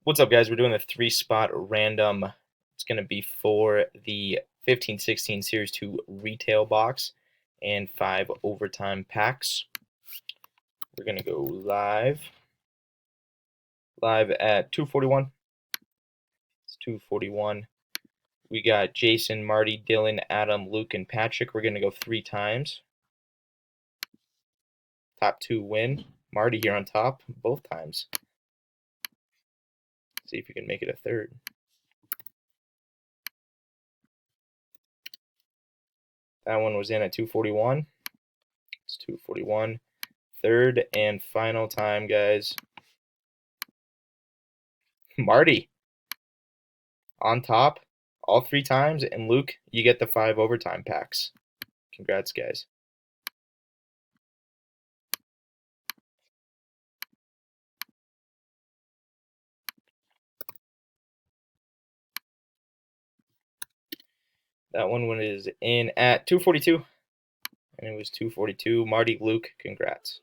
What's up, guys? We're doing a 3-spot random. It's going to be for the 15-16 Series 2 retail box and 5 overtime packs. We're going to go live at 2:41. It's 2:41. We got Jason, Marty, Dylan, Adam, Luke, and Patrick. We're going to go 3 times. Top 2 win. Marty here on top both times. See if you can make it a third. That one was in at 2:41. It's 2:41. Third and final time, guys. Marty on top all 3 times, and Luke, you get the 5 overtime packs. Congrats, guys. That one is in at 2:42, and it was 2:42. Marty, Luke, congrats.